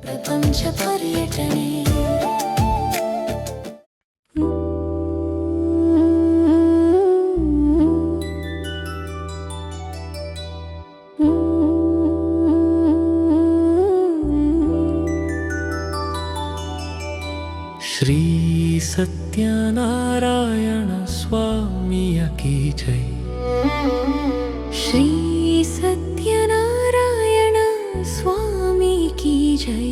ప్రపంచ పర్యటనే శ్రీ సత్యనారాయణ స్వామియ కీ జై. శ్రీ సత్యనారాయణ స్వామి కీ జై.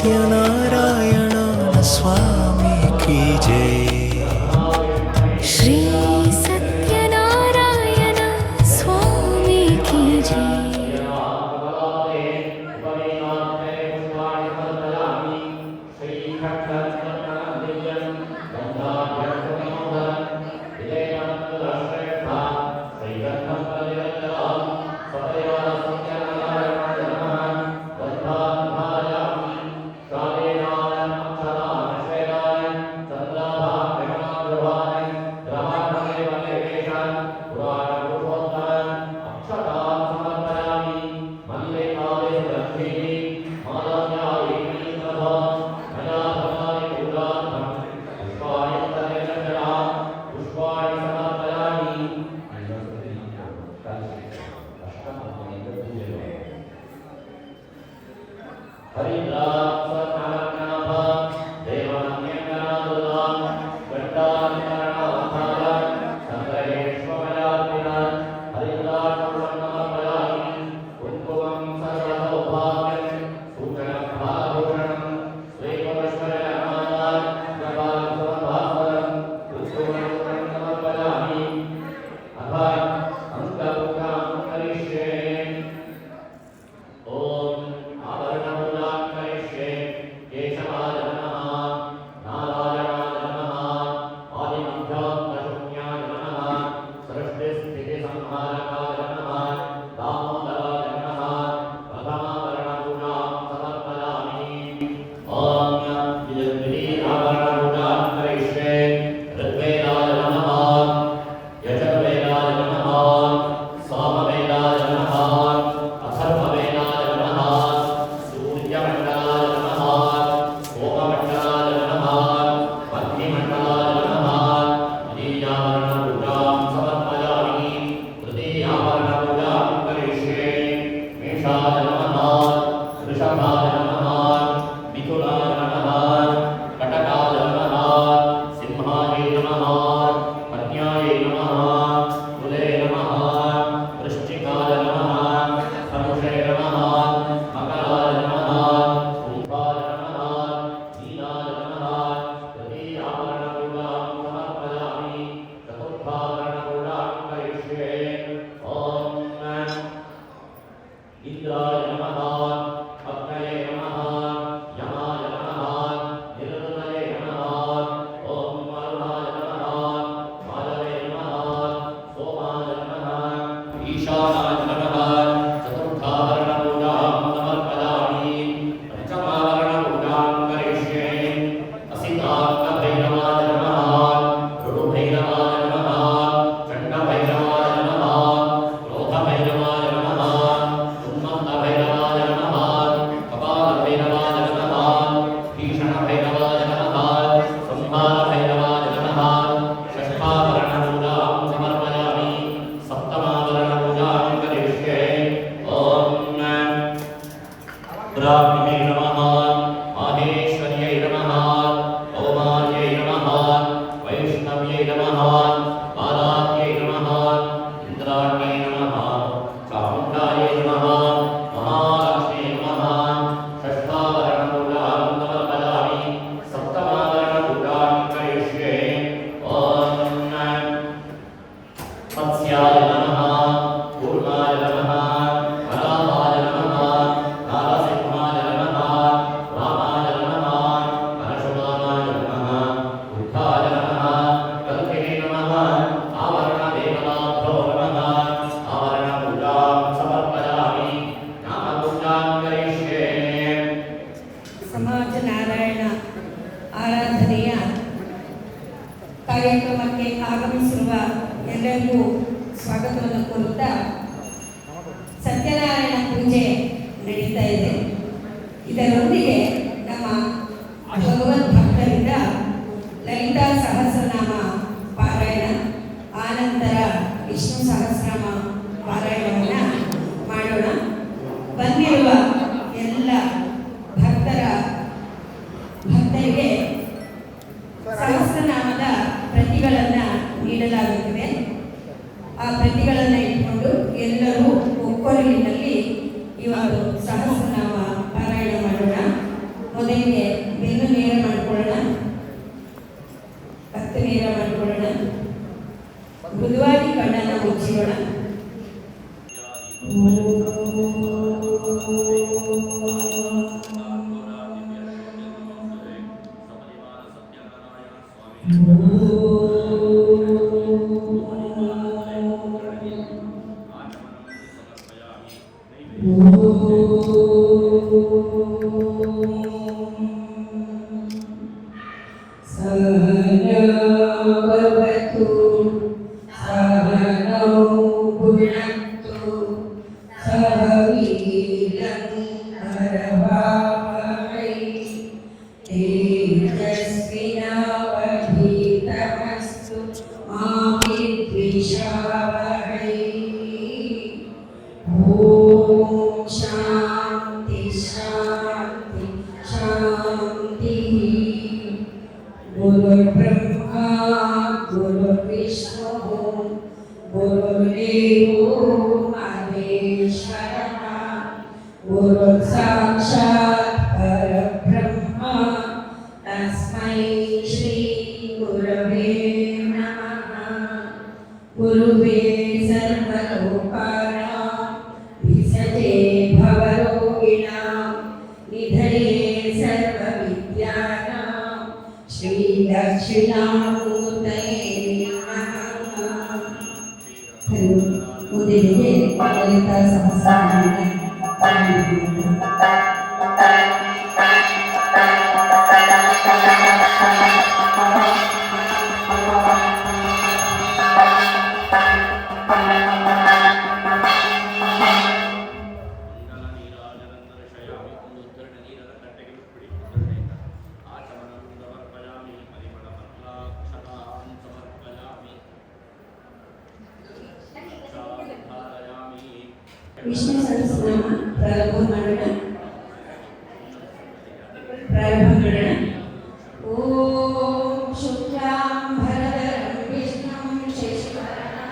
सत्यनारायण स्वामी की जय. श्री सत्यनारायण स्वामी की जय. ಎಲ್ಲರಿಗೂ ಸ್ವಾಗತವನ್ನು ಕೋರುತ್ತಾ ಸತ್ಯನಾರಾಯಣ ಪೂಜೆ ನಡೀತಾ ಇದೆ. ಇದರೊಂದಿಗೆ ನಮ್ಮ ಭಗವದ್ ಭಕ್ತರಿಂದ ಲಲಿತಾ ಸಹಸ್ರನಾಮ ಪಾರಾಯಣ, ಆನಂತರ ವಿಷ್ಣು ಸಹಸ್ರನಾಮ ಪಾರಾಯಣವನ್ನು ಮಾಡೋಣ. ಬಂದಿರುವ ಎಲ್ಲ ಭಕ್ತರಿಗೆ ಸಹಸ್ರನಾಮದ ಪ್ರತಿಗಳನ್ನು ನೀಡಲಾಗುತ್ತದೆ. ಆ ಪ್ರತಿಗಳನ್ನು ಇಟ್ಕೊಂಡು ಎಲ್ಲರೂ ಒಕ್ಕೊರಲಿನಲ್ಲಿ ಈ ಒಂದು ಸಹಸ್ರನಾಮ ಪಾರಾಯಣ ಮಾಡೋಣ. ಮೊದಲಿಗೆ ಬೆನ್ನು ನೇರ ಮಾಡಿಕೊಳ್ಳೋಣ, ಕತ್ತು ನೇರ ಮಾಡಿಕೊಳ್ಳೋಣ, ಮೃದುವಾಗಿ ಕಣ್ಣನ್ನು ಮುಚ್ಚಿರೋಣ. सहनवतु सहनौ भुनक्तु सह वीर्यं करवावहै तेजस्विनावधीतमस्तु मा विद्विषावहै. ॐ शान्ति शान्ति शान्तिः. गुरुर्ब्रह्मा गुरुर्विष्णुः गुरुर्देवो महेश्वरः गुरुर्साक्षात् परब्रह्म तस्मै श्री गुरवे नमः. गुरुवे सर्वलोकानां विसजे भवरोगिणां निधये सर्वविद्यानां श्री दक्षिणामूर्तये नमः. ಮೊದಲಿಗೆ ಲಲಿತಾ ಸಹಸ್ರನಾಮ ವಿಷ್ಣು ಸಹಸ್ರನಾಮ ಪ್ರಾರಂಭ ಮಾಡೋಣ. ಓಂ ಶುಕ್ಲಾಂಬರಧರಂ ವಿಷ್ಣುಂ ಶಶಿವರ್ಣಂ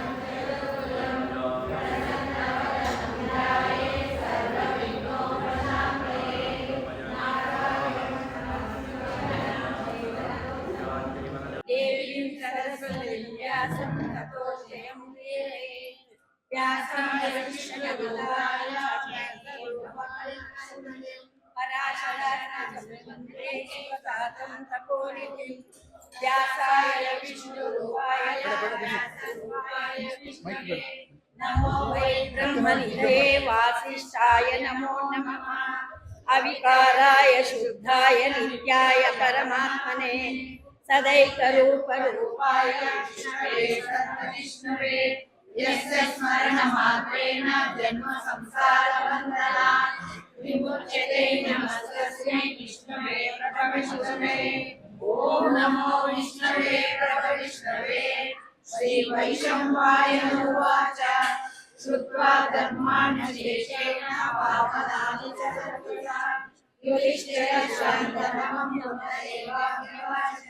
ದೇವೀಂ ಸರಸ್ವತೀಂ ವ್ಯಾಸಂ ತತೋ ಜಯಮುದೀರಯೇ. व्यासाय विष्णुदेवाय पराशरात्मके शिवसातं तपोनिधिं व्यासाय विष्णुरूपाय विष्णवे नमो वै ब्रह्मनिधे वासिष्ठाय नमो नमः. अविकाराय शुद्धाय नित्याय परमात्मने सदैकरूपरूपाय विष्णवे यस्य स्मरणमात्रेण जन्म संसारबन्धनात् विमुच्यते. नमस्तस्मै विष्णवे प्रभविष्णवे. ॐ नमो विष्णवे प्रभविष्णवे. श्रीवैशम्पायनोवाच श्रुत्वा धर्माणशेषेण वामनानि च सत्पुरा युधिष्ठिरः शान्तमं युद्धदेवाग्रवाच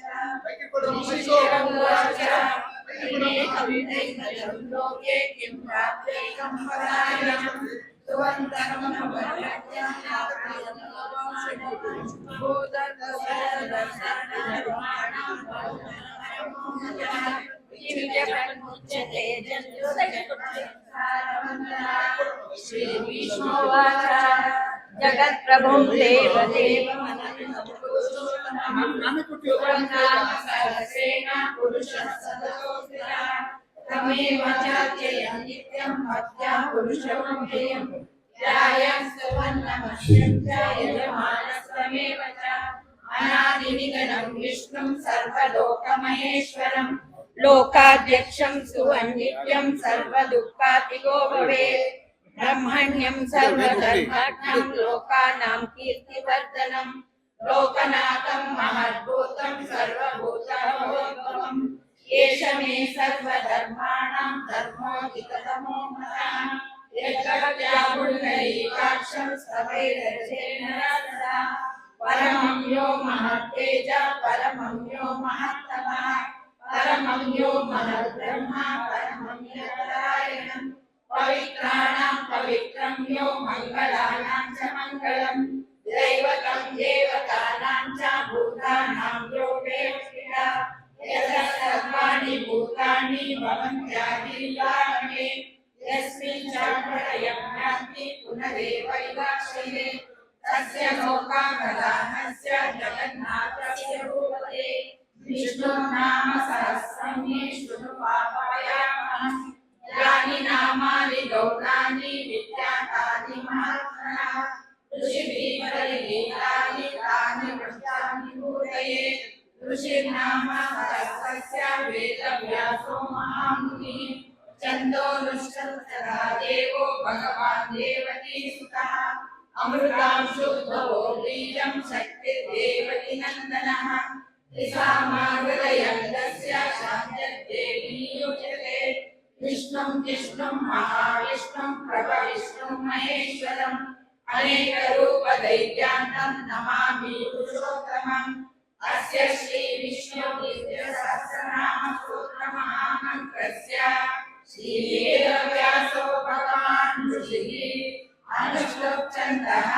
लोके किं प्राप्तेकं परायणं सुवन्तकं श्रीविष्णुवाच जगत्प्रभुं देवदेवमनन्तपुरुषोत्तमं पुरुषः सदोऽस्तिरा तमेव चात्ययं नित्यं भक्त्या पुरुषमव्ययं ध्यायं सुवर्णमस्यं च यजमानस्तमेव च अनादिनिधनं विष्णुं सर्वलोकमहेश्वरं लोकाध्यक्षं सुवन्नित्यं सर्वदुःखातिगो भवेत् ब्रह्मण्यं सर्वधर्माढ्यं लोकानां कीर्तिवर्धनं लोकनाथं महद्भूतं सर्वभूताभवोद्भवम् एष मे सर्वधर्माणां धर्मोऽधिकतमो मतः यद्भक्त्यापुण्डरीकाक्षं स्तवैरर्चेन सदा परमं यो महत्तेज परमं यो महत्तमः परमं यो महद्ब्रह्मा परमं यत्परायणम् पवित्राणां पवित्रं यो मङ्गलानां च मङ्गलम् दैवतं देवतानां च भूतानां यो वेत्तिरा यतः सर्वाणि भूतानि भवन्त्यादिर्वाणे यस्मिन् च प्रलयं यान्ति पुनरेवैवाक्षये तस्य लोकाकदानस्य जगन्नाथस्य भूपते विष्णुनाम सहस्रं मे शृणु पापयामहम् यानि नामानि गौणानि विख्यातानि महात्मनः ऋषिभिः परिगीतानि तानि वृत्तानि भूतये ऋषिर्नाम सहस्रस्य वेदव्यासो महामुनिः छन्दोनुष्ठस्तदा देवो भगवान् देवकीसुतः अमृतांशुद्धवो बीजं शक्तिर्देवकी नन्दनः त्रिसामाहृदयन्दस्य शान्त्यदेवी युज्यते विष्णुं जिष्णुं महाविष्णुं प्रभविष्णुं महेश्वरम् अनेकरूपदैत्यान्तं नमामि पुरुषोत्तमम् अस्य श्री विष्णुविद्यासहस्रनामस्तोत्रमहामन्त्रस्य श्रीवेदव्यासो भगवान् ऋषिः अनुष्टुप्छन्दः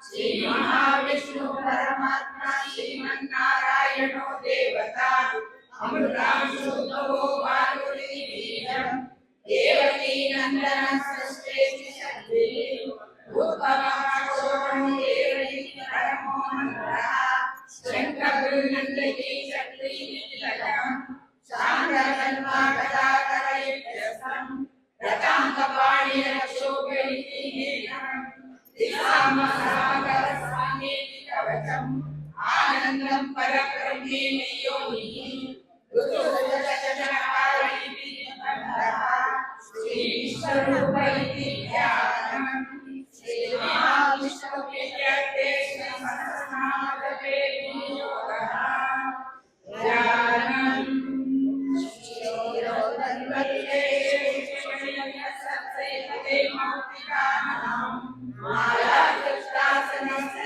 श्रीमहाविष्णु परमात्मा श्रीमन्नारायणो देवता अमृतांशुद्धवो वारुणि बीजम् देवकी नन्दनः सृष्टेति शक्तिः उद्भवः क्षोभं देवकी परमो मन्त्रः शङ्खगृह्णन्ति शक्तिनिलयम् शान्तकन्माकदाकरयुक्तस्थम् रताङ्गपाणिरक्षोभयति नीलम् दिशामहाकरस्वामीति कवचम् आनन्दं परब्रह्मेण योनिः ऋतुरजचचकारैति निबन्धः श्रीविश्वरूप इति ध्यानम् श्रीमहाविष्णुप्रीत्यर्थे श्रीमन्नामजपे विनियोगः ध्यानम् श्रीरोदन्वते सत्सैते मौक्तिकानाम् मालाकृष्टासनस्य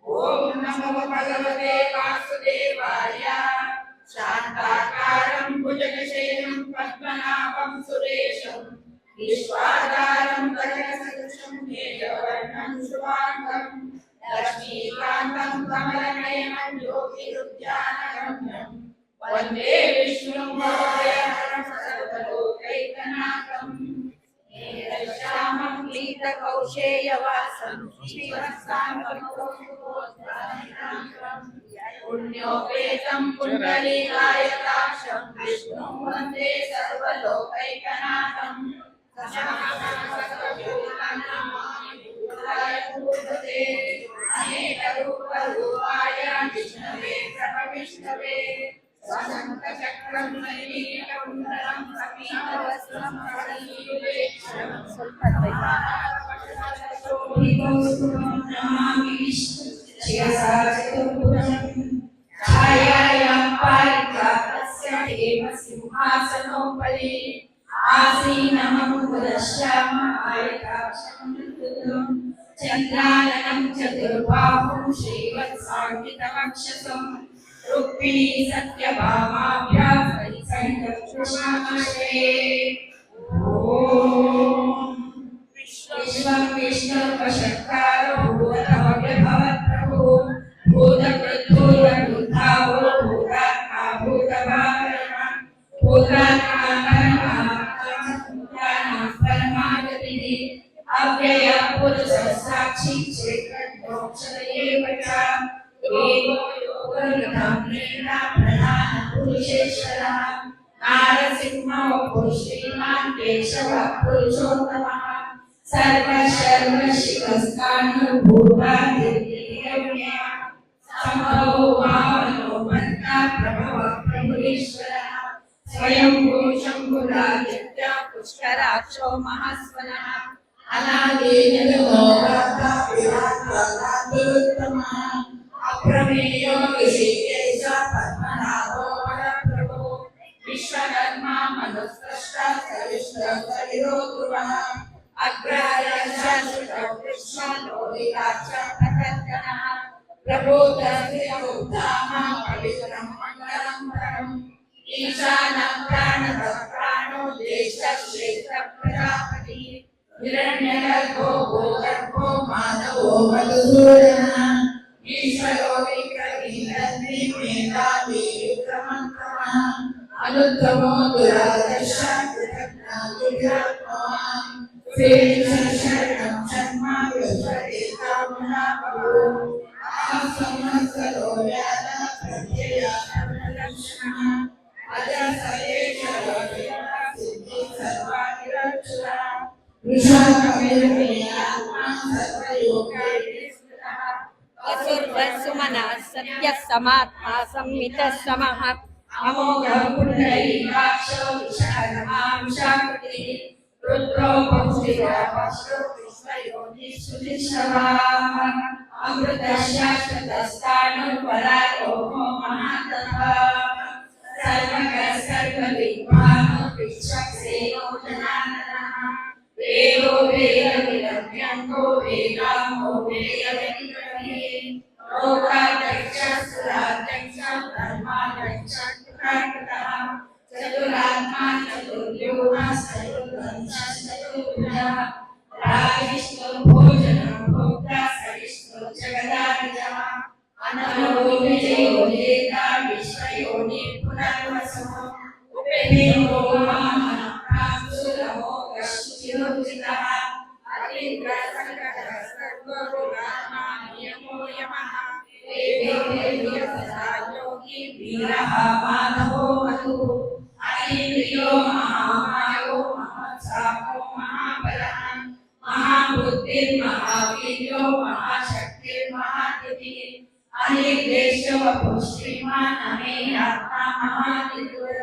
ओम नमो भगवते वासुदेवाय शांताकारं भुजगशयनं पद्मनाभं सुरेशं विश्वाधारं गगनसदृशं मेघवर्णं शुभांगं लक्ष्मीकान्तं कमलनयनं योगिरुद्यानगम्यं वन्दे विष्णुं भवभयहरं सर्वलोकैकनाथम् श्यामं पीतकौशेयवासं पुण्योपेतं पुण्डरीकायताक्षं विष्णुं वन्दे सर्वलोकैकनाथम् अनेकरूपरूपाय विष्णवे प्रभविष्णवे स्वशङ्खचक्रं नैनीलकुण्डलं कपिलवस्त्रं छायायां पारिजातस्य हेमसिंहासनोपरि आसीनमङ्गलश्यामायताक्षं चन्द्राननं चतुर्बाहुं श्रीवत्साङ्कितवक्षसं रुक्मिणी सत्यभामाभ्यां परिसङ्गच्छुमामहे विश्वं विष्णुर्वशत्कारो भूतभव्यभवत्प्रभुः भूतकृद्भूतबुद्धावो भूतात्मा भूतभावनः भूतात्मा परमात्मा परमागतिः अव्ययः पुरुषः साक्षी चेतनोऽक्षर एव च एको योगनिधानेन प्रधानपुरुषेश्वरः नारसिंहो श्रीमान् केशवः पुरुषोत्तमः सर्वशर्वशिवस्कानुभूतादिव्यः सम्भवो भावनो मन्ता प्रभवः प्रभुरीश्वरः स्वयं शम्भुरादित्य पुष्कराक्षो महास्वनः अनादिनिर्मोहः अप्रमेयो ऋषिकेश पद्मनाभो वरप्रभो विश्वकर्मा मनुस्रष्टा सविष्णुर्विरो ध्रुवः अग्रहरः कृष्णो विराज प्रकर्षणः प्रबोधः पवित्रं मङ्गलं परम् ईशानः प्राणः प्राणो ज्येष्ठः क्षेत्रः प्रजापतिः हिरण्यगर्भो गोगर्भो माधवो मधुसूदनः ईश्वरो विक्रमीरन्ति मेधावी विक्रमक्रमः अनुत्तमो दुरादर्श कृतज्ञातुर्यत्मान् शरणं शर्मा विश्वदेता महाबलो असंवत्सरो व्याधः प्रत्ययानलक्षणः अजसयेश्वरो सिद्धि सर्वानिरक्षणः वृषाकविर्वेदात्मा सर्वयोगैर्निष्ठः वसुर्वसुमनः सत्यः समात्मा संमितः समः अमोघः पुण्डरीकाक्षो विशालमांशाकृतिः रुद्रो पौष्टिकः पशुः विश्वयोनिषुधिष्ठवाः अमृतः शाश्वतस्थाणुपरायोः महातपः सर्वगः सर्वविद्वानो विश्वक्सेनो जनार्दनः वेदो वेदविरव्यङ्गो वेदाङ्गो वेदविक्रमे लोकाध्यक्षः सुराध्यक्षः धर्माध्यक्षः कृतः चतुरात्मा चतुर्व्यूहः चतुर्वंशः चतुर्भुजः राजिष्ठो भोजनं भोक्ता सहिष्णु जगदादिजः अनलो विजयो जेता विश्वयोनि पुनर्वसुः उपेन्द्रो महामनःसुरमोघशुचिरुचितः अतीन्द्रसङ्कटः सर्वरोगात्मा नियमो यमः योगी वीरः माधवो मधुः अतीन्द्रियो महामायो महत्सापो महाबलः महाबुद्धिर्महावीर्यो महाशक्तिर्महाद्युतिः अनिर्देश्यो वपुश्रीमान् अमेयात्मा महानिधुः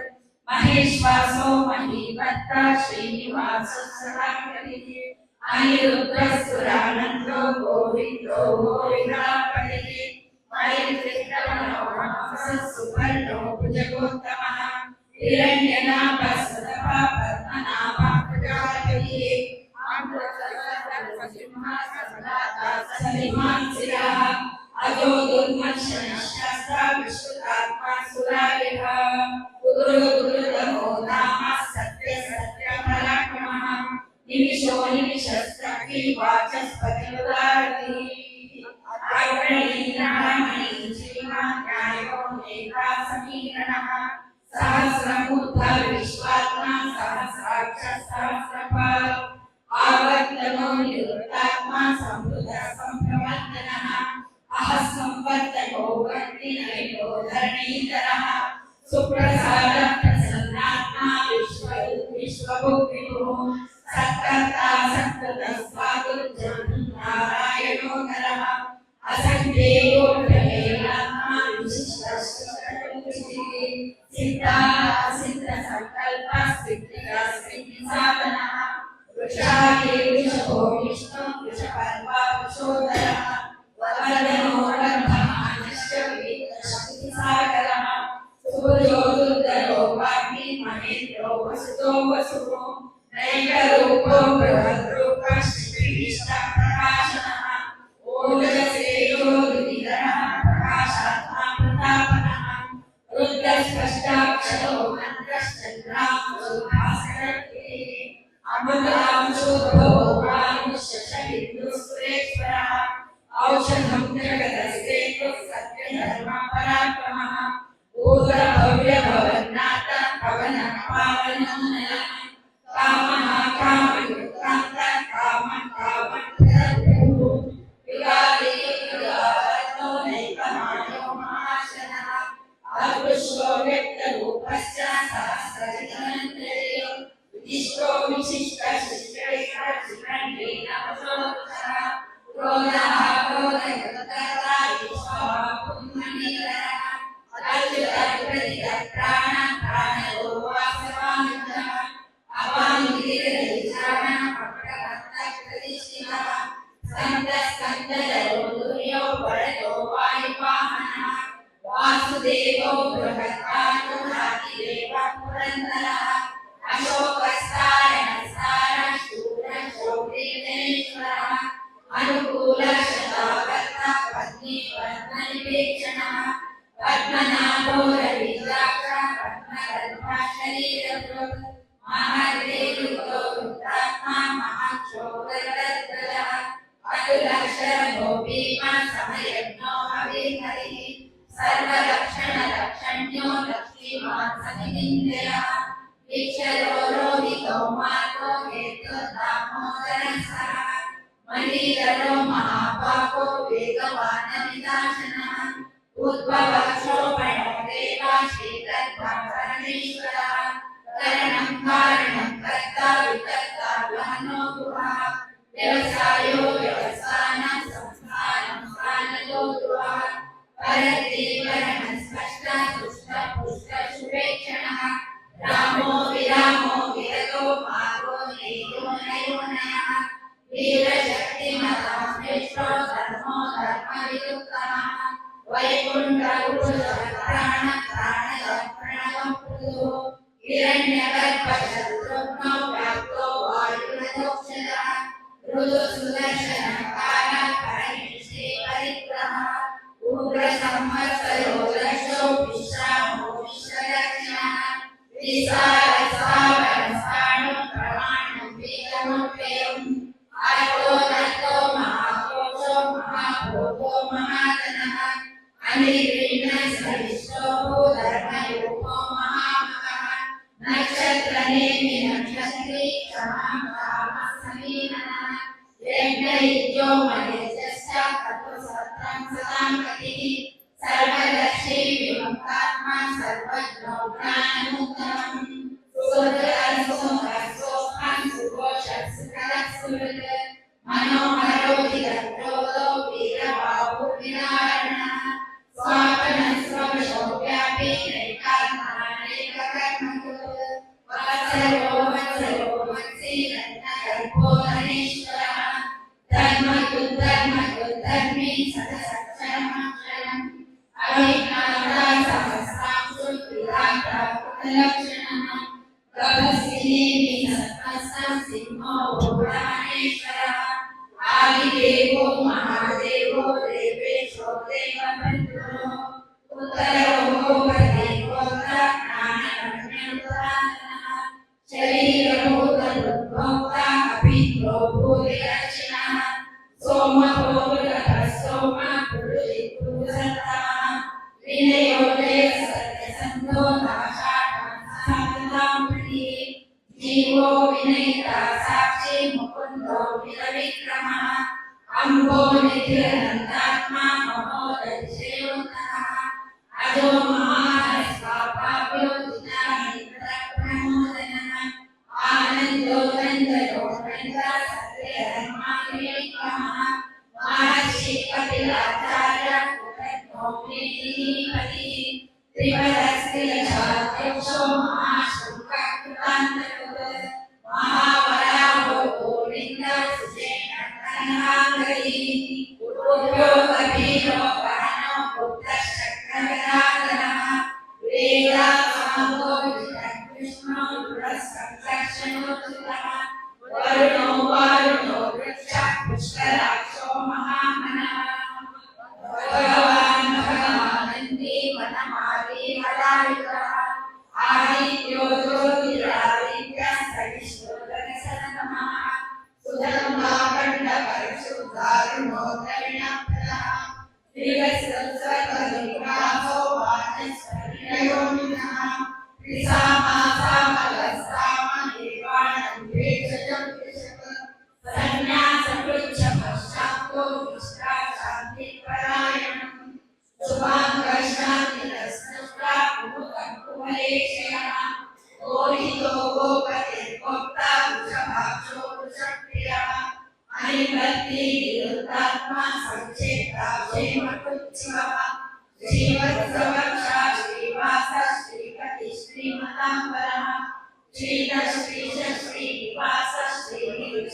महेश्वासो महीभद्रा श्रीनिवासः सदाकरिः अनिरुद्धसुरानन्दो गोविन्दो गोविन्दापतिः मयित्रिक्रमणो सुपर्णो भुजगोत्तमः हिरण्यनाभः सदपा पद्मनाभः प्रजापतिः सलिमान् शिरः अजो दुर्मर्शनशास्त्रा विश्रुतात्मा सुरारिः उग्रदमो नाम सत्य सत्यपराक्रमः निमिषो निमिषस्त्रकी वाचस्पतिर्दारतिः न्यायो सहस्रमूर्धा विश्वात्मा सहस्राक्षः सहस्रपात् आवर्तनो निवृत्तात्मा संवृतः संप्रवर्तनः अहः संवर्तको वर्तिनयो धरणीधरः सुप्रसादः प्रसन्नात्मा विश्वभुक्तिः सत्कर्ता सत्कृतः स्वादुर्जन्नारायणो नरः असङ्ख्येयो प्रमेयात्मा विशिष्टः सिद्धसङ्कल्पः सिद्धिसाधनः वृषाके वृषभो विष्णु वृषपर्वा वृषोदरः वदनो वर्धमानश्च विविधशक्तिसागरः सूर्यो दुर्धरो वाग्मी महेन्द्रो वसुतो वसुः नैकरूपो बृहद्रूपः श्रीकृष्णप्रकाशनः ओजसेयो रुधिरः प्रकाशात्मा प्रतापनः रुद्रस्पष्टाक्षरो मन्त्रश्चन्द्राक्षो भास्करः अमृतांशुभोगानुशशबिन्दुसुरेश्वरः औषधं जगदस्तेतु सत्यधर्मपराक्रमः भूतभव्यभवन्नाथ पवनपावननयः कामः कामयुक्तान्त कामकामप्रभुः विगादियुक्तगावतो नैकमायो महाशनः अदृश्यो व्यक्तरूपश्च सहस्रजितमन्त्रेयो विशिष्टो विशिष्टशिष्टैकशिखण्डेनवशोऽधुषः क्रोधः क्रोधयुक्तः विश्वः पुण्यनीलः अच्युतप्रतिगप्राण प्राणयो वासवानुजः अपाङ्गिरिरहितान पट्टभक्तप्रतिष्ठितः स्कन्दस्कन्दधरो दुर्यो वरदो वायुवाहनः वासुदेवो बृहत्पादुरातिदेवः पुरन्दरः अशोकस्तारणस्तार शूरशौर्यजनेश्वरः अनुकूलशतावर्त पत्नीवर्णनिपेक्षणः पद्मनाभो रविद्राक्ष पद्मगर्भशरीरभृत् महदेयुक्तो रुद्रात्मा महाक्षोभरद्वयः अतुलक्षरो भीमा समयज्ञो हविर्हरिः सर्वलक्षणलक्षण्यो लक्ष्मीमान् समिनिन्द्रयः वीक्षरो रोहितो मार्गो हेतुर्दामोदरः मणिधरो महापापो वेगवानविनाशनः उद्भवक्षोभणो देवा श्रीतद्भरणेश्वरः करणं कारणं कर्ता विकर्ता गहनो गुहा व्यवसायो व्यवसानं संस्थानं स्थानयो गुहा परतीवरणं स्पष्ट दुष्ट पुष्ट शुभेक्षणः रामो विरामो विरतो मार्गो नेयो नयोनयः वीरशक्तिमतां श्रेष्ठो धर्मो धर्मवियुक्तः वैकुण्ठपुरुषप्राण प्राणप्रणवपुरुषो हिरण्यगर्भशत्रुघ्नो व्याप्तो वायुरजोक्षरः ऋतुसुदर्शनकाल परमेशे परिग्रहः उग्रसंवत्सरो दर्शो विश्रामो विश्वदर्शनः विसारसावरसाणो प्रमाणं वेदमव्ययम् आर्तो दत्तो महाकोशो महाभोगो महाधनः अनिर्विण्णसहिष्ठो भूधर्मयोगो महामहः नक्षत्रनेमि नक्षत्री क्षमां कामसमीनः यज्ञयुज्यो महेशश्च तत्त्वसत्रं सदां गतिः सर्वदर्शी विमुक्तात्मा सर्वज्ञो ज्ञानमुत्तमम् सुहृदसुहृदसोहं सुघोषत्सुखदसुहृद् मनोहरो विदग्धोदो वीरबाहुर्विदारणः स्वापनं स्वशोव्यापी नैकात्मानैककर्मकृत् वत्सरो वत्सरो वत्सीरत्नगर्भोधनेश्वरः धर्मकृद्धर्मी सदसक्षरमक्षरम् अभिज्ञाता सहस्रांशु विधाता गभस्विनी सत्मस्तं सिंहो पुराणेश्वरः आदिदेवो महादेवो देवेशो देवबन्धुः उत्तरो देवोत्तर ज्ञानगम्यमुदानः शरीरभूतभूता अभिद्रो भूरिदर्शिनः सोमभूतः सोम पुरुषिपुरुषतः विनयो सत्यसन्धो जीवो विनयिता साक्षी मुकुंदो विरविक्रमः अम्बो निधिरनन्तात्मा महोदयसेवनः अजो महास्वाभाव्यो जिनानिन्द्रप्रमोदनः आनन्दो नन्दयो नन्द सत्यधर्माविवेकः महर्षि कपिलाचार्य कुलज्ञोपनिधिपति त्रिपदस्त्रिलक्षाध्यक्षो महाशुल्ककृतान्तकृत् महावराहो गोविन्द सुषेणकन्हाकरी उद्यो कबीरो गहनो बुद्धश्चक्रगदाधरः वेदासामो विष्णो दुरसंरक्षणोचितः वरुणो वारुणो वृक्षः पुष्कराक्षो महामनः भगवान् भगवानन्दी वनमाली हलायुधः आदित्यो ज्योतिरादित्यः सविष्णुर्गणसनः वारुणो द्रविणप्रदः श्रीवत्सस्वतविग्रहो वाचस्पतिरयोनिनः त्रिसामासामलसामदेवानं वेषजं विशत सन्न्यासपृच्छपश्चात्तो विष्टाशान्तिपरायणम् शुभाङ्गशान्तिरस्नुष्टा कुमुदकुमलेशयः गोहितो गोपतिर्गोप्ता वृषभाक्षो वृषप्रियः अनिवर्तिर्विरुद्धात्मा संक्षेप्ता क्षेमकृच्छिवः श्रीवत्सवक्षा श्रीवासः श्रीपति श्रीमताम्बरः श्रीधर श्रीश श्रीनिवासः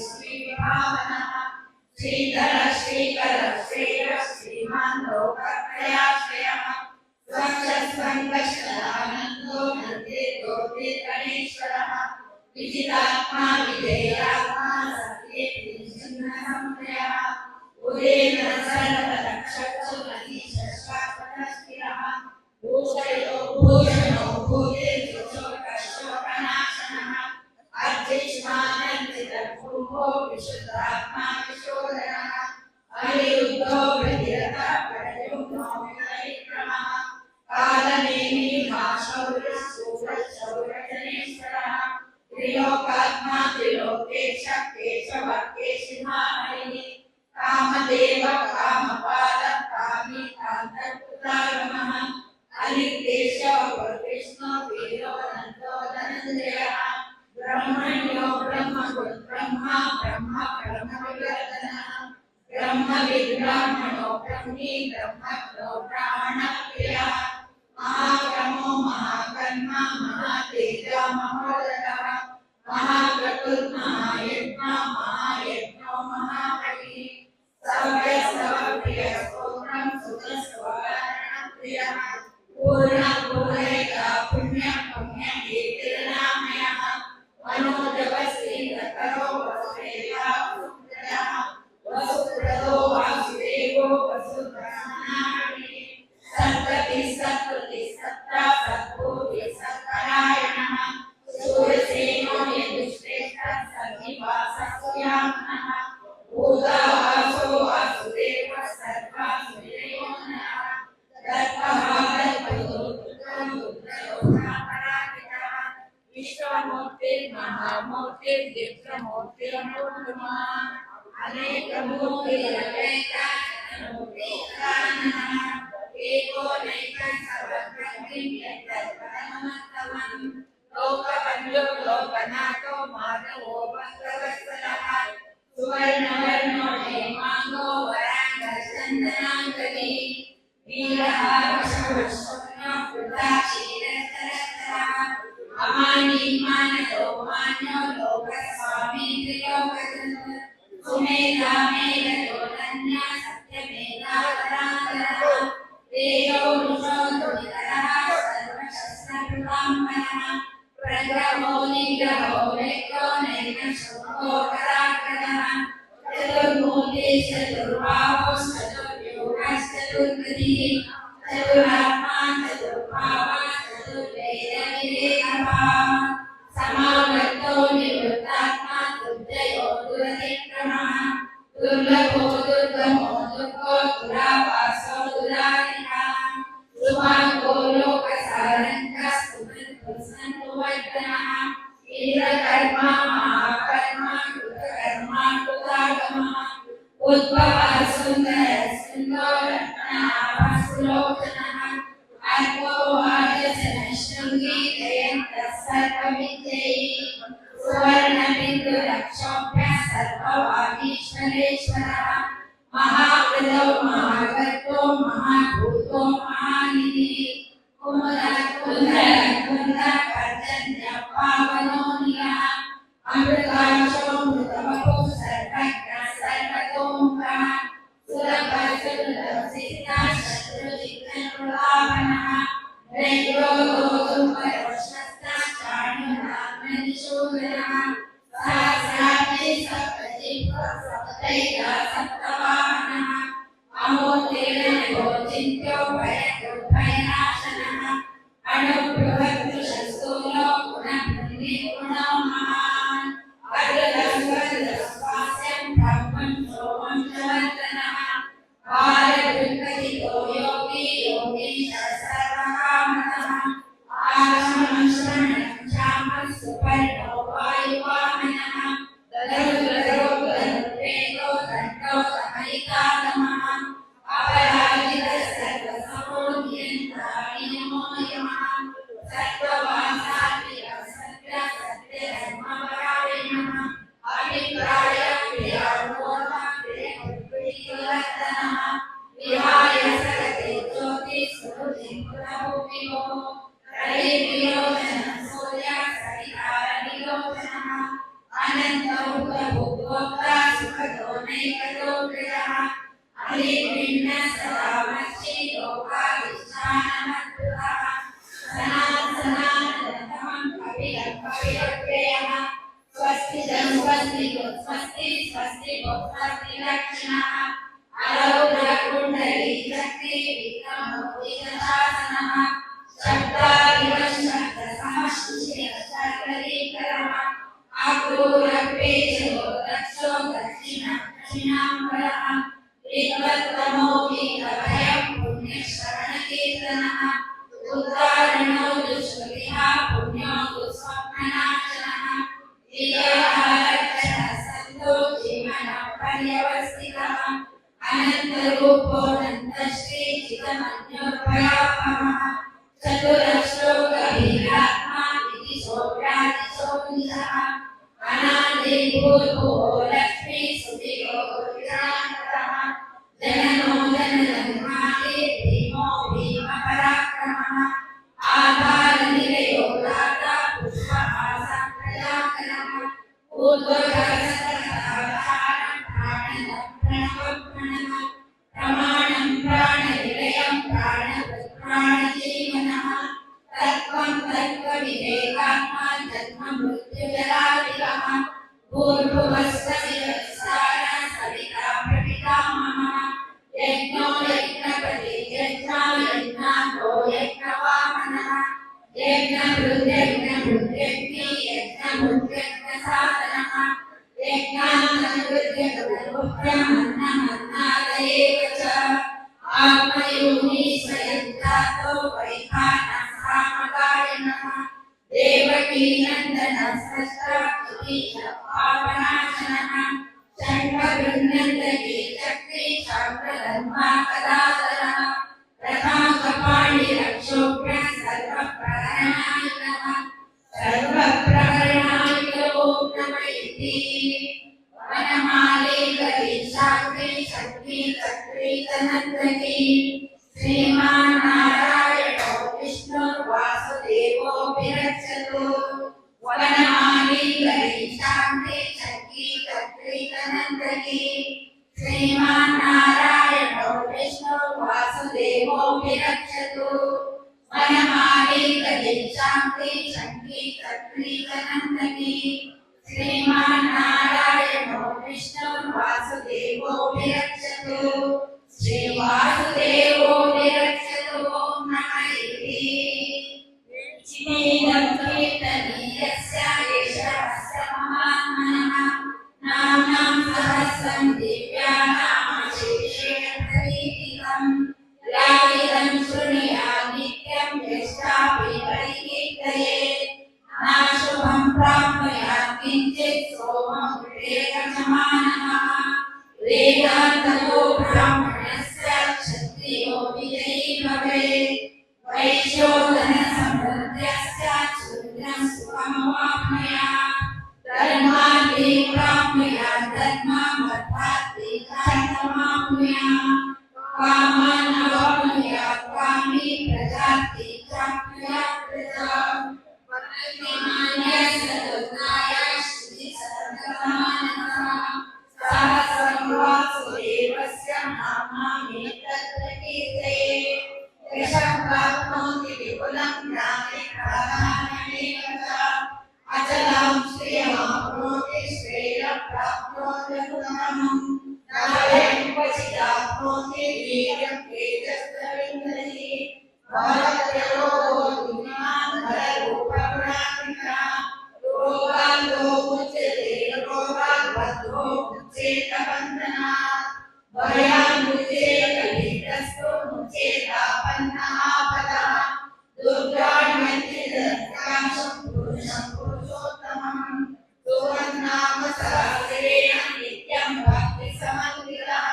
श्रीविभावनः श्रीधर श्रीकर श्रेय श्रीमान् लोकत्रयाश्रयः स्वच्छस्वङ्गशदानन्दो नन्दिर्गोपिर्गणेश्वरः विजितात्मा विधेयात्मा सत्येन्द्रसंप्रयः उदेन सर्वरक्षच्छुमतीशश्वात्मनस्थिरः भूषयो भूषणो भूतिर्शोकशोकनाशनः अर्जिष्मानन्दितभूमो विशुद्धात्मा विशोधनः अनिरुद्धो भगीरथः परयुग्मो विक्रमः कालनेमि शौरशौरजनेश्वरः त्रिलोकात्मा त्रिलोकेश केशवः केशिमाहरिः कामदेव कामपाल कामी कान्तकृतागमः अनिर्देशो विष्णु वीरो नन्दो धनञ्जयः ब्रह्मण्यो ब्रह्मकृत् ब्रह्मा ब्रह्म ब्रह्मविवर्धनः ब्रह्मविद्ब्राह्मणो ब्रह्मी ब्रह्मज्ञो ब्राह्मणप्रियः महाक्रमो महाकर्मा महातेजा महोदरः महाक्रतुर्महायज्ञा महायज्ञो महाबलिः सव्यस्तवप्रियस्तोत्रं सुतस्वरणप्रियः पूर्णपूरैका पुण्यपुण्यकीर्तिर्नामयः मनोजवश्रीकरो वसुदेवः वसुप्रदः वसुप्रदो वासुदेवो वसुब्रह्मणारिः सत्पतिः सत्कृतिः सत्ता सद्भूतिः सत्परायणः शूरसेनो यदुश्रेष्ठः सन्निवासः सुयामनः भूतावासो वासुदेवः सर्वासुरयोनः दत्तः दत्तयोगपराजितः विश्वमूर्तिर्महामूर्तिर्दिव्यमूर्तिरनोत्तमः अनेकमूर्तिरनेकाननः एको नैकं सर्वप्रकृतिं यत्तत्परमोत्तमम् लोकबन्धो लोकनाथो माधवो भक्तवत्सलः सुवर्णवर्णो हेमाङ्गो वराङ्गचन्दनाङ्गली वीरः वशवशुभ्नो कृताशीलतरतरः अमानी मानदो मान्यो लोकस्वामीन्द्रियोगजन् सुमेधा मेधो धन्या सत्यमेधावरान्तरः तेजो वृषो दुरितरः सर्वशस्त्रकृताम्बरः प्रग्रहो निग्रहो वेक्तो नैकशुभो कराग्रहः चतुर्मूर्तिश्चतुर्बाहुश्चतुर्व्यूहश्चतुर्गतिः चतुरात्मा चतुर्भावः चतुर्वेदविवेकभावः समावर्तो निवृत्तात्मा दुर्जयो दुरतिक्रमः दुर्लभो दुर्गमो दुर्गो दुरावासो दुरारिहः शुभाङ्गो लोकसारङ्गः सुकृत्सन्तुवर्धनः इंद्रकर्मा महाकर्मा कृतकर्मा कृतागमः उद्भवः सुन्दरः सुन्दरत्नः सुलोचनः अर्को वाजसनशृङ्गी जयन्तः सर्वविद्यैः सुवर्णबिन्दुरक्षोभ्यः सर्ववागीश्वरेश्वरः महावृदो महागर्भो महाभूतो महानिधिः पावनो नियः अमृतांशो मृतमहो सर्वज्ञः सर्वतोमुखः सुलभः सुलभसिद्धः शत्रुजिघ्नप्रलाभनः नैरोगोधुमरोषस्तः चाणुरात्मनिशूदनः सहस्राब्दे सप्तजिह्वः सप्तैका सप्तवाहनः अमोतेन गोचिन्त्यो भयनाशनः अणुबृहद्दृशस्तूलो गुणब्रह्मे गुणो महान् शिशिरशर्करीकरः आक्रूरपेशो रक्षो दक्षिणाम्बरः विद्वत्तमो वीरभयं पुण्यश्रवणकीर्तनः उद्धारणो दुष्कृतिः पुण्यो दुःस्वप्ननाशनः विजयः सन्तो जीवनः पर्यवस्थितः अनन्तरूपोऽनन्तश्री चिदमन्योर्भयापहः चतुरश्लोकवीरात्मा विदिशो व्यादिशो निशः अनादिभूतो लक्ष्मी सुधियो विरान्तः जननो जनजन्मादि भीमो भीमपराक्रमः आधारनिलयो दाता पुष्पहासः प्रजाकरः ऊर्ध्वगगनसहस्राधारं प्राणदप्रणवप्रणः प्रमाणं प्राणनिलयं प्राणजीवनः तत्त्वं तत्त्वविवेकात्मा जन्ममृत्युजरादिवः भूर्भुवस्वविरसार सविता प्रपितामहः यज्ञो यज्ञपति यज्ञा यज्ञातो यज्ञवामनः यज्ञभृद्यज्ञभृद्यज्ञी यज्ञभृद्यज्ञसाधनः यज्ञान्तर्वृद्ध्यमन्नमन्नादयेव च आत्मयोनि स्वयं जातो वैखानः सामगायनः देवकी नन्दनः सस्त्रपावनाशनः शङ्खगृह्णन्दकी चक्री शास्त्रधर्माकदादरः रथाङ्गपाणिरक्षोभ्यः सर्वप्रहरणायिनः सर्वप्रहरणाय ओम नमः इति वनमाले करी शाक्री शक्ति चक्री तनंदकी श्रीमान नारायणो विष्णु वासुदेवो विरक्षतु वनमाले करी शाक्री शक्ति चक्री तनंदकी श्रीमान नारायणो विष्णु वासुदेवो विरक्षतु वनमाले करी शाक्ति शक्ति चक्री तनंदकी श्रीमान नारायणो विष्णु वासुदेवो विरक्षतु श्री वासुदेवो विरक्षतु ओम नमः इति चिनेदं कीर्तनीयस्य यशस्य महात्मनः नाम्नां सहस्रं दिव्यानामशेषेण प्रकीर्तितम् याविदं शृणुयात् नित्यं यष्टापि परिकीर्तयेत् नाशुभं प्राप्नुयात् किञ्चित् सोममुपेतसमानः वेदान्ततो ब्राह्मणस्य क्षत्रियो विजयी भवेत् वैश्योधनसमृद्धस्य शूद्रं सुखमवाप्नुयात् धर्मार्थी प्राप्नुयात् धर्ममर्थार्थी धर्ममाप्नुयात् कामान् अवाप्नुयात् कामी प्रजार्थी प्राप्नुयात् प्रजाम् वासुदेवस्य नामामेतत्र कीर्तयेत् यशः प्राप्नोति विपुलं ज्ञाने प्राधान्यमेव च अचलां श्रियमाप्नोति श्रेयः प्राप्नोति उत्तमम् नवयं क्वचिदाप्नोति वीर्यं तेजस्विन्दति भारतयो गुणान् धररूपगुणात्मिका रोगाल्लो मुच्यते रोगात् बद्धो मुच्येत बन्धनात् भयान् मुच्येत भीतस्तो मुच्येतापन्नः आपदः दुर्गाण्यन्ति दत्तांशं पुरुषं पुरुषोत्तमम् सुवन्नाम सहस्रेण नित्यं भक्तिसमन्वितः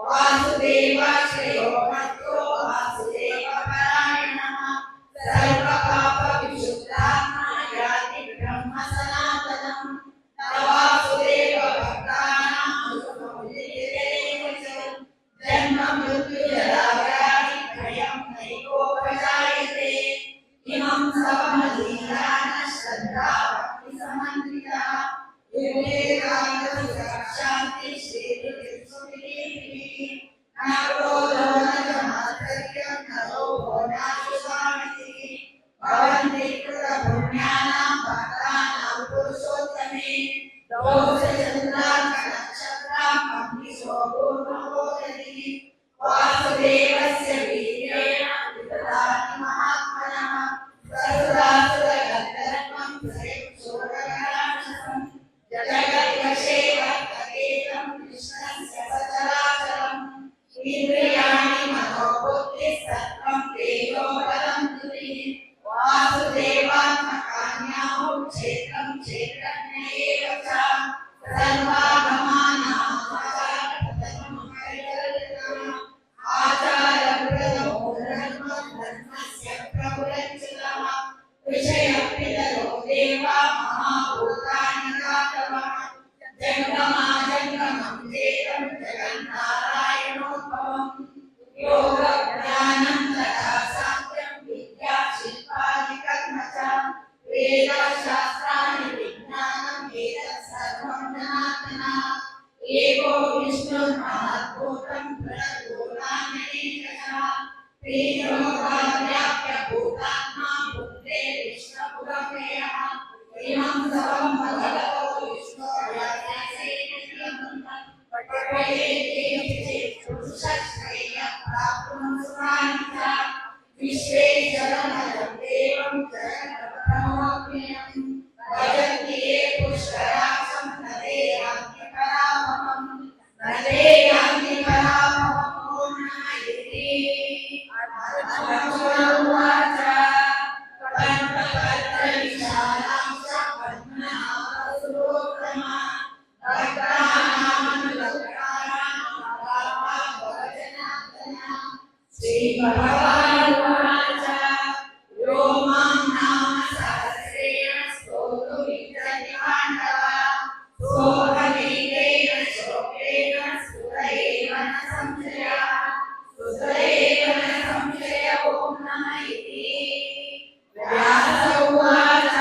वासुदेवाश्रयो भक्तो वासुदेवपरायणः सर्वपापविशुद्धात्मा याति ब्रह्म सनातनम् वासुदेव भक्तानां सुखमुदितेव च जन्म मृत्युजराव्याधि भयं नैकोपजायते इमं समधियान श्रद्धा भक्तिसमन्वितः विवेकानन्दशान्ति श्रीरुचिसुखिः न क्रोधो न मात्सर्यं न लोभो नाशुभामिति भवन्ति कृतपुण्यानां भक्तानां पुरुषोत्तमे दोषचन्द्रार्कनक्षत्राम् अग्निशो पूर्णबोधति वासुदेवस्य वीर्येण विदधाति महात्मनः सर्वदासुरगति वेदशास्त्राणि विज्ञानम् एतत् सर्वं जनार्दन एको विष्णुर्महद्भूतं प्रभूतान्यनेकः त्रिलोकाव्याप्य भूतात्मा भूते विष्णुपुरमेयः इमं सर्वं भगवतो विष्णोर्व्यासेन पठयेति पुरुषश्रेयः प्राप्नुष्मान् च विश्वेश्वरमयं देवं जगत्प्रभुमव्ययम् भजन्ति ये पुष्कराक्षं न ते यान्ति परामपम् न ते यान्ति परामपम् इति अर्जुनोवाच पद्मपत्रविशालां च पद्मनाभसुरोत्तमा श्रीभगवानुवाच यो मां नाम सहस्रेण स्तोतुमिच्छति पाण्डव सोऽहमेतेन श्लोकेन स्तुतयेव न संशयः स्तुतयेव न संशयः ॐ नमः इति व्यास उवाच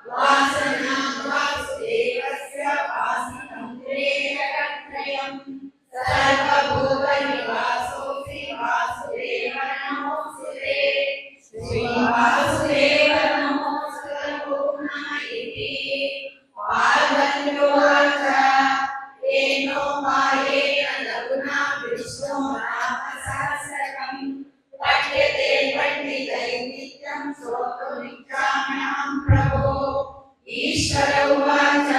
वासनां वासुदेवस्य वासिनं जगत्त्रयम् सर्वभूतनिवासोऽसि वासुदेव नमोऽस्तुते श्रीवासुदेव नमोऽस्तुते ॐ नमः इति पार्वत्योवाच तेनो मायेन लघुना विष्णो नाम सहस्रकम् पठ्यते पण्डितैः नित्यं श्रोतुमिच्छाम्यहं प्रभो ईश्वर उवाच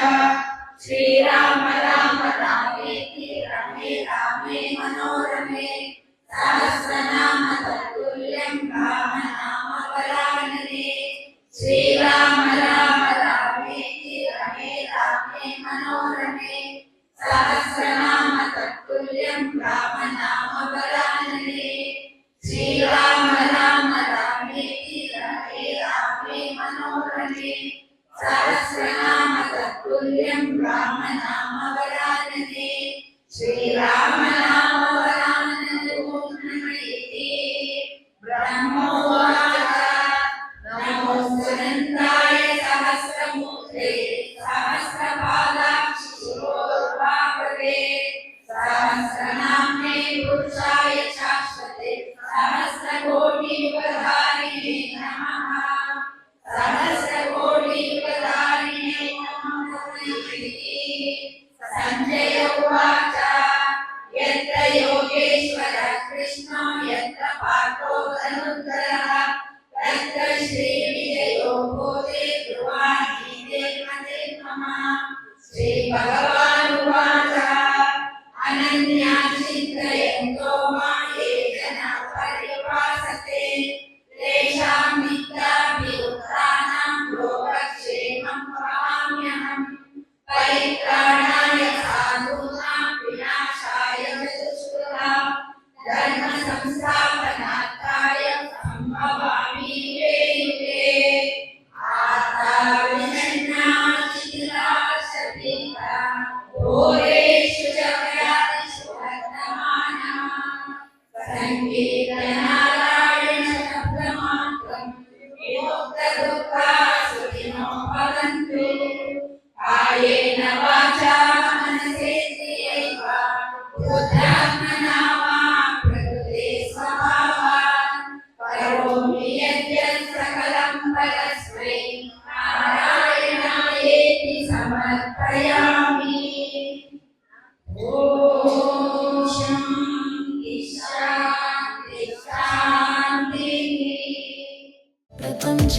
श्रीराम राम रामेति रमे रामे मनोरमे सहस्रनाम तत्तुल्यं रामनाम वरानने श्रीराम राम रामेति रमे रामे मनोरमे सहस्रनाम तत्तुल्यं रामनाम वरानने श्रीराम राम रामेति रमे रामे मनोरमे सहस्रनाम तत्तुल्यं रामनाम वरानने श्रीराम नाम वरानने ॐ नमः इति ब्रह्मोवाच नमोऽस्तुनन्दाय सहस्रमूर्ते सहस्रपादाक्षि शिरोद्भावते सहस्रनाम्ने पुरुषाय शाश्वते सहस्रकोटियुगधारिणे नमः सहस्रकोटियुगधारिणे नमः इति संजय उवाच यत्र योगेश्वरः कृष्णो यत्र पार्थो धनुर्धरः तत्र श्रीविजयो भूते ध्रुवानीते मते मम श्रीभगवानुवाच अनन्या चिन्तयन्तो मां ये जनाः पर्युपासते तेषां नित्याभियुक्तानां योगक्षेमं वहाम्यहम् परित्राणाय साधूनां विनाशाय दुष्कृतां धर्म संस्थापनार्थाय सम्भवामि युगे युगे आत्माविनश्यतिराशतीता घोरेषु चक्रादिषु वर्तमानः सङ्कीर्तनारायण शब्दमात्रं विमुक्तदुःखाः सुखिनो भवन्तु कायेन वाचा मनसेन्द्रियैव बुद्ध्यात्मना वा प्रकृते स्वभावात् करोमि यद्यत् सकलं परस्मै नारायणायेति समर्पयामि ॐ शान्ति शान्ति शान्तिः प्रपञ्च